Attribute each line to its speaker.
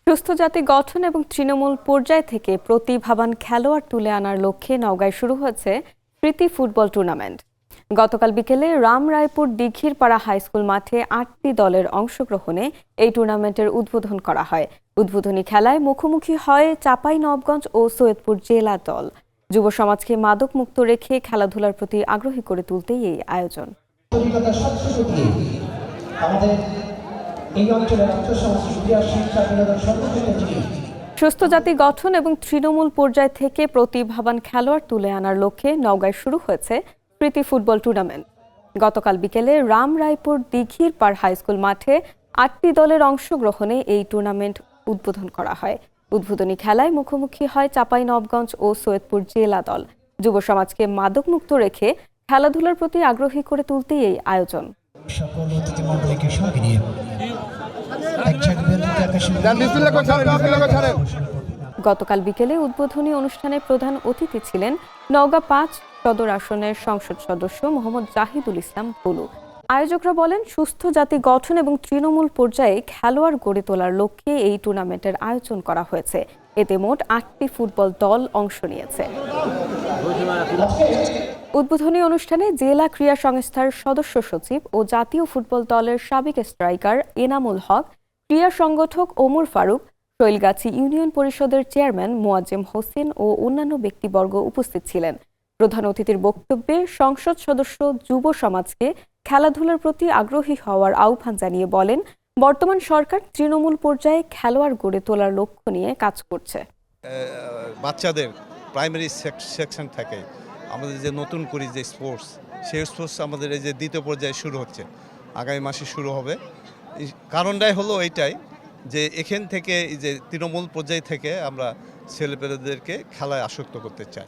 Speaker 1: সুস্থ জাতি গঠন এবং তৃণমূল পর্যায় থেকে প্রতিভাবান খেলোয়াড় তুলে আনার লক্ষ্যে নওগাঁয় শুরু হয়েছে প্রীতি ফুটবল টুর্নামেন্ট। গতকাল বিকেলে রামরায়পুর দিঘিরপাড়া হাইস্কুল মাঠে ৮টি দলের অংশগ্রহণে এই টুর্নামেন্টের উদ্বোধন করা হয়। উদ্বোধনী খেলায় মুখোমুখি হয় চাঁপাইনবাবগঞ্জ ও সৈয়দপুর জেলা দল। যুব সমাজকে মাদক মুক্ত রেখে খেলাধুলার প্রতি আগ্রহী করে তুলতেই এই আয়োজন। সুস্থ জাতি গঠন এবং তৃণমূল পর্যায় থেকে প্রতিভাবান খেলোয়াড় তুলে আনার লক্ষ্যে নওগাঁয় শুরু হয়েছে প্রীতি ফুটবল টুর্নামেন্ট। গতকাল বিকেলে রামরায়পুর দিঘিরপাড় হাইস্কুল মাঠে ৮টি দলের অংশগ্রহণে এই টুর্নামেন্ট উদ্বোধন করা হয়। উদ্বোধনী খেলায় মুখোমুখি হয় চাঁপাইনবাবগঞ্জ ও সৈয়দপুর জেলা দল। যুব সমাজকে মাদক মুক্ত রেখে খেলাধুলার প্রতি আগ্রহী করে তুলতেই এই আয়োজন। গতকাল বিকেলে উদ্বোধনী অনুষ্ঠানে প্রধান অতিথি ছিলেন নওগাঁ ৫ সদর আসনের সংসদ সদস্য মোহাম্মদ জাহিদুল ইসলাম ভুলু। আয়োজকরা বলেন, সুস্থ জাতি গঠন এবং তৃণমূল পর্যায়ে খেলোয়াড় গড়ে তোলার লক্ষ্যে এই টুর্নামেন্টের আয়োজন করা হয়েছে। এতে মোট ৮টি ফুটবল দল অংশ নিয়েছে। উদ্বোধনী অনুষ্ঠানে জেলা ক্রীড়া সংস্থার সদস্য সচিব ও জাতীয় ফুটবল দলের সাবেক স্ট্রাইকার এনামুল হক, ক্রীড়া সংগঠক ওমর ফারুক, শৈলগাছি ইউনিয়ন পরিষদের চেয়ারম্যান মোয়াজ্জেম হোসেন ও অন্যান্য ব্যক্তিবর্গ উপস্থিত ছিলেন। প্রধান অতিথির বক্তব্যে সংসদ সদস্য যুব সমাজকে খেলাধুলার প্রতি আগ্রহী হওয়ার আহ্বান জানিয়ে বলেন, বর্তমান সরকার তৃণমূল পর্যায়ে খেলোয়াড় গড়ে তোলার লক্ষ্য নিয়ে কাজ করছে।
Speaker 2: বাচ্চাদের প্রাইমারি সেকশন থাকে, আমাদের যে নতুন করি যে স্পোর্টস, সেই স্পোর্টস আমাদের এই যে দ্বিতীয় পর্যায়ে শুরু হচ্ছে, আগামী মাসে শুরু হবে। কারণটাই হলো এইটাই যে এখান থেকে এই যে তৃণমূল পর্যায় থেকে আমরা ছেলেপেলেদেরকে খেলায় আসক্ত করতে চাই।